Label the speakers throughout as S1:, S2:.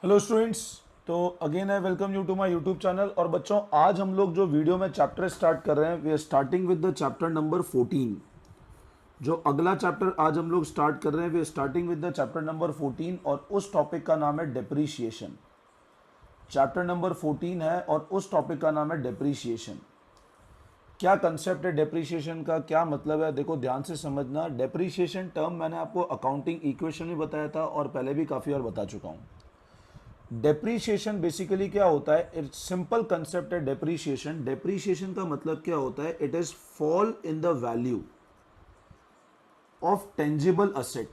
S1: Hello students. तो again I welcome you to my YouTube channel. और बच्चों, आज हम लोग जो वीडियो में चैप्टर स्टार्ट कर रहे हैं, we are starting with the chapter number 14। जो अगला चैप्टर आज हम लोग स्टार्ट कर रहे हैं, we are starting with the chapter number 14 और उस टॉपिक का नाम है डेप्रीशिएशन। चैप्टर नंबर 14 है और उस टॉपिक का नाम है डेप्रीशिएशन। क्या कंसेप्ट है डेप्रीशिएशन का, क्या मतलब है, देखो ध्यान से समझना। डेप्रीशिएशन टर्म मैंने आपको अकाउंटिंग इक्वेशन में बताया था और पहले भी काफ़ी बार बता चुका हूँ। डेप्रीशिएशन बेसिकली क्या होता है, इट्स सिंपल कंसेप्ट है डेप्रीशिएशन। डेप्रीशिएशन का मतलब क्या होता है, it is fall in the value of tangible asset.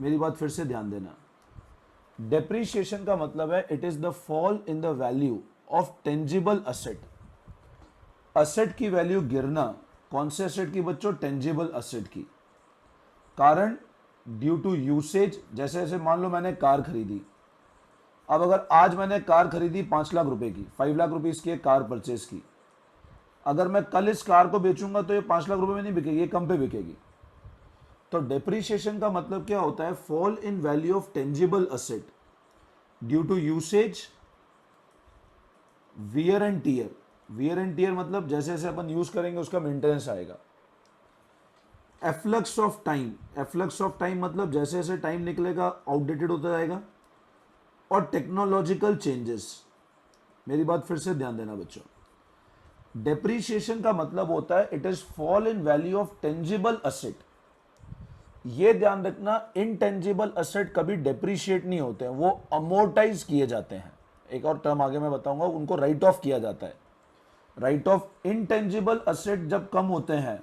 S1: मेरी बात फिर से ध्यान देना। डेप्रीशिएशन का मतलब है it is the fall in the value of tangible asset. Asset की वैल्यू गिरना। कौन से असेट की बच्चों? टेंजिबल असेट की। कारण ड्यू टू यूसेज। जैसे जैसे मान लो मैंने कार खरीदी। अब अगर आज मैंने कार खरीदी 5 लाख रुपए की, 5 लाख रुपीज की एक कार परचेज की। अगर मैं कल इस कार को बेचूंगा तो ये 5 लाख रुपए में नहीं बिकेगी, ये कम पे बिकेगी। तो डेप्रीशिएशन का मतलब क्या होता है? Fall in value of tangible asset due to usage, wear and tear. Wear and tear मतलब जैसे जैसे अपन यूज करेंगे उसका मेंटेनेंस आएगा। Efflux of time. Efflux of time मतलब जैसे जैसे टाइम निकलेगा आउटडेटेड होता जाएगा। और टेक्नोलॉजिकल चेंजेस। मेरी बात फिर से ध्यान देना बच्चों। डेप्रीशिएशन का मतलब होता है it is fall in value of tangible asset. ये ध्यान रखना, इनटेंजिबल असेट कभी डेप्रीशिएट नहीं होते हैं, वो अमोर्टाइज किए जाते हैं। एक और टर्म आगे मैं बताऊंगा, उनको राइट ऑफ किया जाता है। Right of. इनटेंजिबल असेट जब कम होते हैं,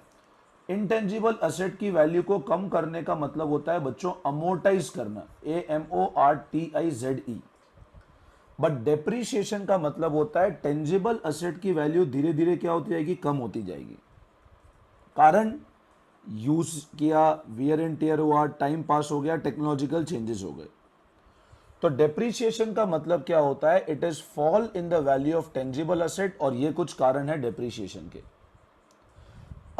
S1: इनटेंजिबल असेट की वैल्यू को कम करने का मतलब होता है बच्चों अमोर्टाइज करना। AMORTIZE। बट डेप्रीशिएशन का मतलब होता है टेंजिबल असेट की वैल्यू धीरे धीरे क्या होती जाएगी? कम होती जाएगी। कारण यूज किया, वियर एंड टियर हुआ, टाइम पास हो गया, टेक्नोलॉजिकल चेंजेस हो गए। तो डेप्रीशिएशन का मतलब क्या होता है? It is fall in the value of tangible asset. और ये कुछ कारण है डेप्रीशिएशन के।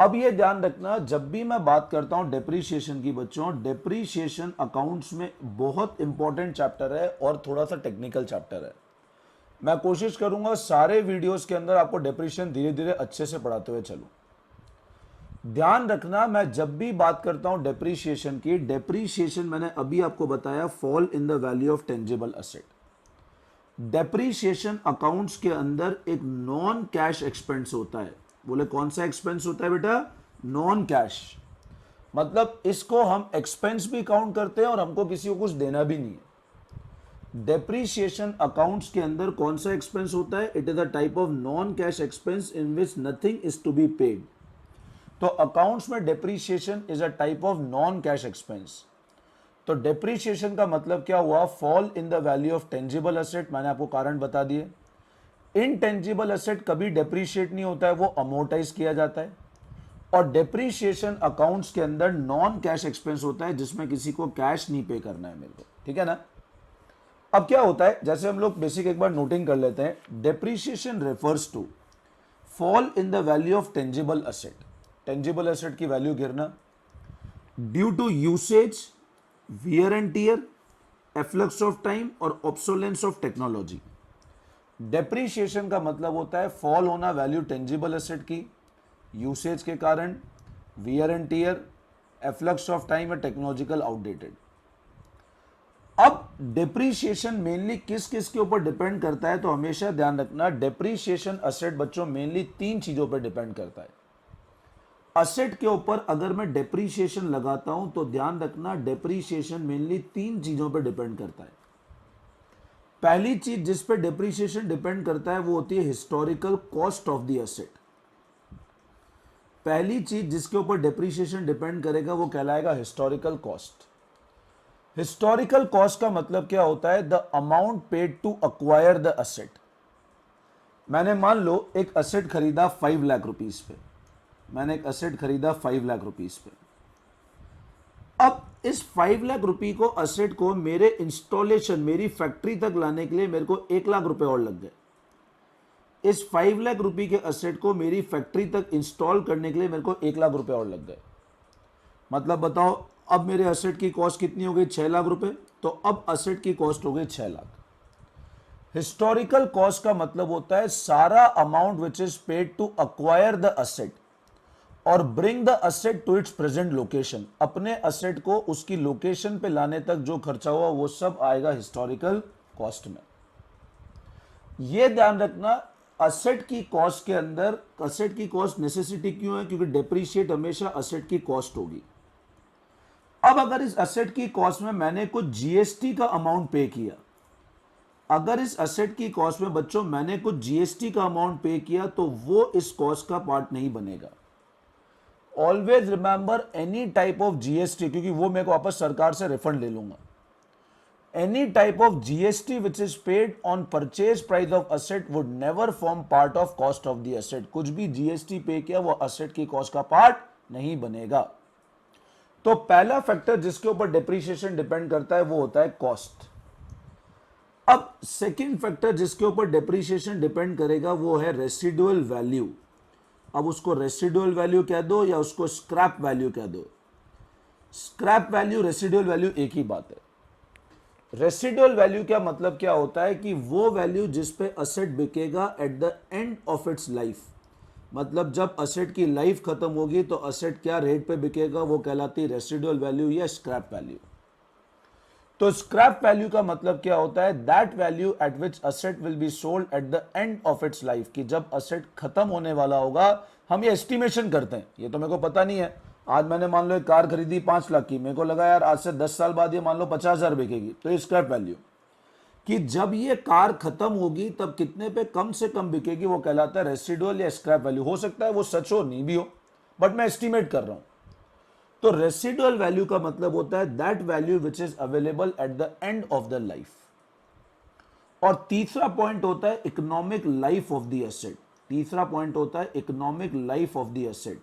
S1: अब ये ध्यान रखना, जब भी मैं बात करता हूं डेप्रीशिएशन की बच्चों, डेप्रीशिएशन अकाउंट्स में बहुत इंपॉर्टेंट चैप्टर है और थोड़ा सा टेक्निकल चैप्टर है। मैं कोशिश करूंगा सारे वीडियोस के अंदर आपको डेप्रीशिएशन धीरे धीरे अच्छे से पढ़ाते हुए चलूं। ध्यान रखना, मैं जब भी बात करता हूं डेप्रीशिएशन की, डेप्रीशिएशन मैंने अभी आपको बताया fall in the value of tangible asset. Depreciation accounts के अंदर एक नॉन कैश एक्सपेंस होता है। बोले कौन सा एक्सपेंस होता है बेटा? Non cash. मतलब इसको हम एक्सपेंस भी काउंट करते हैं और हमको किसी को कुछ देना भी नहीं है। डेप्रीशिएशन अकाउंट्स के अंदर कौन सा एक्सपेंस होता है? It is a type of non cash expense in which nothing is to be paid. तो अकाउंट्स में depreciation is a type of non cash expense. तो डेप्रीशिएशन का मतलब क्या हुआ? Fall in the value of tangible asset. मैंने आपको कारण बता दिए। इनटेंजिबल असेट कभी डेप्रीशिएट नहीं होता है, वो अमोर्टाइज किया जाता है। और डेप्रीशिएशन अकाउंट्स के अंदर नॉन कैश एक्सपेंस होता है, जिसमें किसी को कैश नहीं पे करना है मेरे को। ठीक है ना? अब क्या होता है, जैसे हम लोग बेसिक एक बार नोटिंग कर लेते हैं। Depreciation refers to fall in the value of tangible asset. Tangible asset की वैल्यू गिरना due to usage, wear and tear, efflux of time और ऑब्सोलेंस ऑफ टेक्नोलॉजी। डेप्रीशिएशन का मतलब होता है फॉल होना वैल्यू टेंजिबल एसेट की, यूसेज के कारण, wear and tear, efflux of time और टेक्नोलॉजिकल आउटडेटेड। अब डेप्रीशिएशन मेनली किस किस के ऊपर डिपेंड करता है? तो हमेशा ध्यान रखना, डेप्रीशिएशन असेट बच्चों मेनली 3 चीजों पर डिपेंड करता है। असेट के ऊपर अगर मैं डेप्रीशिएशन लगाता हूं तो ध्यान रखना, डेप्रीशिएशन मेनली 3 चीजों पर डिपेंड करता है। पहली चीज जिस पे डेप्रीशिएशन डिपेंड करता है वो होती है historical cost of the asset. पहली चीज जिसके ऊपर डेप्रीशिएशन डिपेंड करेगा वो कहलाएगा हिस्टोरिकल कॉस्ट। हिस्टोरिकल कॉस्ट का मतलब क्या होता है? The amount paid to acquire the asset. मैंने मान लो एक असेट खरीदा 5 लाख रुपीज पे। मैंने एक असेट खरीदा 5 लाख रुपीज पे। अब इस 5 लाख रुपए को, असेट को मेरे इंस्टॉलेशन, मेरी फैक्ट्री तक लाने के लिए मेरे को 1 लाख रुपए और लग गए। इस 5 लाख रुपए के असेट को मेरी फैक्ट्री तक इंस्टॉल करने के लिए मेरे को 1 लाख रुपए और लग गए। मतलब बताओ, अब मेरे असेट की कॉस्ट कितनी हो गई? 6 लाख रुपए। तो अब असेट की कॉस्ट हो गई 6 लाख। हिस्टोरिकल कॉस्ट का मतलब होता है सारा amount which is paid to acquire the asset और bring the asset to its present location. अपने असेट को उसकी लोकेशन पे लाने तक जो खर्चा हुआ वो सब आएगा हिस्टोरिकल कॉस्ट में। ये ध्यान रखना, असेट की कॉस्ट के अंदर, असेट की कॉस्ट नेसेसिटी क्यों है? क्योंकि डेप्रीशिएट हमेशा असेट की कॉस्ट होगी। अब अगर इस असेट की कॉस्ट में मैंने कुछ जीएसटी का अमाउंट पे किया, अगर इस असेट की कॉस्ट में बच्चों मैंने कुछ जीएसटी का अमाउंट पे किया तो वो इस कॉस्ट का पार्ट नहीं बनेगा। Always remember any type of GST, क्योंकि वो मेरे को वापस सरकार से रिफंड ले लूंगा। Any type of GST which is paid on purchase price of asset would never form part of cost of the asset. कुछ भी जीएसटी पे किया वो असेट की कॉस्ट का पार्ट नहीं बनेगा। तो पहला फैक्टर जिसके ऊपर डेप्रीशिएशन डिपेंड करता है वो होता है कॉस्ट। अब सेकेंड फैक्टर जिसके ऊपर डेप्रीशिएशन डिपेंड करेगा वो है रेसिडुअल वैल्यू। अब उसको रेसिडुअल वैल्यू कह दो या उसको स्क्रैप वैल्यू कह दो। स्क्रैप वैल्यू, रेसिडुअल वैल्यू एक ही बात है। रेसिडुअल वैल्यू क्या मतलब क्या होता है कि वो वैल्यू जिस पे असेट बिकेगा eight the end of its life, मतलब जब असेट की लाइफ खत्म होगी तो असेट क्या रेट पे बिकेगा वो कहलाती है रेसिडुअल वैल्यू या स्क्रैप वैल्यू। तो स्क्रैप वैल्यू का मतलब क्या होता है? That value eight which asset will be sold at the end of its life, कि जब असेट खत्म होने वाला होगा। हम ये एस्टिमेशन करते हैं, ये तो मेरे को पता नहीं है। आज मैंने मान लो एक कार खरीदी 5 लाख की, मेरे को लगा यार आज से 10 साल बाद ये मान लो 50,000 बिकेगी, तो ये स्क्रैप वैल्यू कि जब ये कार खत्म होगी तब कितने पे कम से कम बिकेगी वो कहलाता है रेसिडुअल या स्क्रैप वैल्यू। हो सकता है वो सच हो नहीं भी हो, बट मैं एस्टिमेट कर रहा हूं। तो रेसिडुअल वैल्यू का मतलब होता है that value which is available at the end of the life. और तीसरा पॉइंट होता है economic life of the asset. तीसरा पॉइंट होता है economic life of the asset.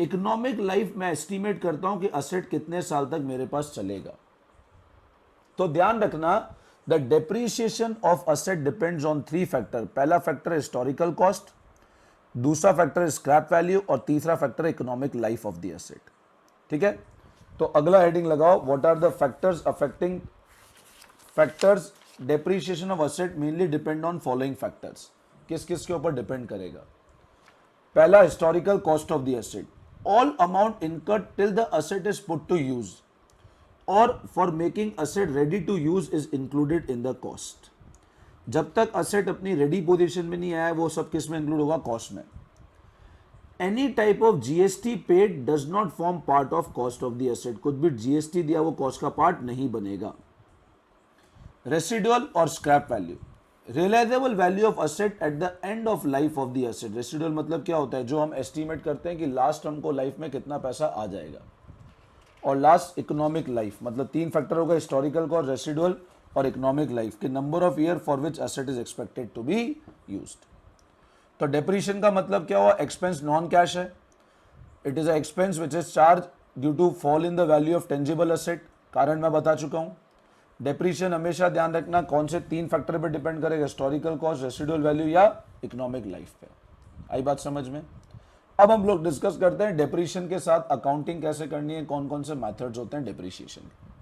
S1: Economic life मैं एस्टिमेट करता हूं कि असेट कितने साल तक मेरे पास चलेगा। तो ध्यान रखना, the depreciation of asset depends on 3 factor. पहला फैक्टर है हिस्टोरिकल कॉस्ट, दूसरा फैक्टर है स्क्रैप वैल्यू और तीसरा फैक्टर है economic life of the asset. ठीक है, तो अगला हेडिंग लगाओ, what are the factors affecting factors depreciation of asset mainly depend on following factors. किस किस के ऊपर डिपेंड करेगा? पहला historical cost of the asset. All amount incurred till the asset is put to use और for making asset ready to use is included in the cost. जब तक asset अपनी रेडी पोजीशन में नहीं आया वो सब किस में इंक्लूड होगा? कॉस्ट में। Any type of GST paid does not form part of cost of the asset. कुछ भी जीएसटी दिया वो कॉस्ट का पार्ट नहीं बनेगा। रेसिडुअल और scrap value. Realisable value of asset at the end of life of the asset. Residual मतलब क्या होता है? जो हम एस्टिमेट करते हैं कि लास्ट हमको लाइफ में कितना पैसा आ जाएगा। और लास्ट इकोनॉमिक लाइफ, मतलब 3 फैक्टर होगा, हिस्टोरिकल कॉस्ट, रेसिडुअल और इकोनॉमिक लाइफ, कि number of year for which asset is expected to be used. तो डेप्रीशिएशन का मतलब क्या हुआ? एक्सपेंस नॉन कैश है। It is a expense which is charge due to fall in the value of tangible asset. कारण मैं बता चुका हूं। डेप्रीशिएशन हमेशा ध्यान रखना कौन से 3 फैक्टर पे डिपेंड करेगा? हिस्टोरिकल कॉस्ट, रेसिडुअल वैल्यू या इकोनॉमिक लाइफ पे। आई बात समझ में? अब हम लोग डिस्कस करते हैं डेप्रीशिएशन के साथ अकाउंटिंग कैसे करनी है, कौन कौन से मेथड्स होते हैं डेप्रीशिएशन के।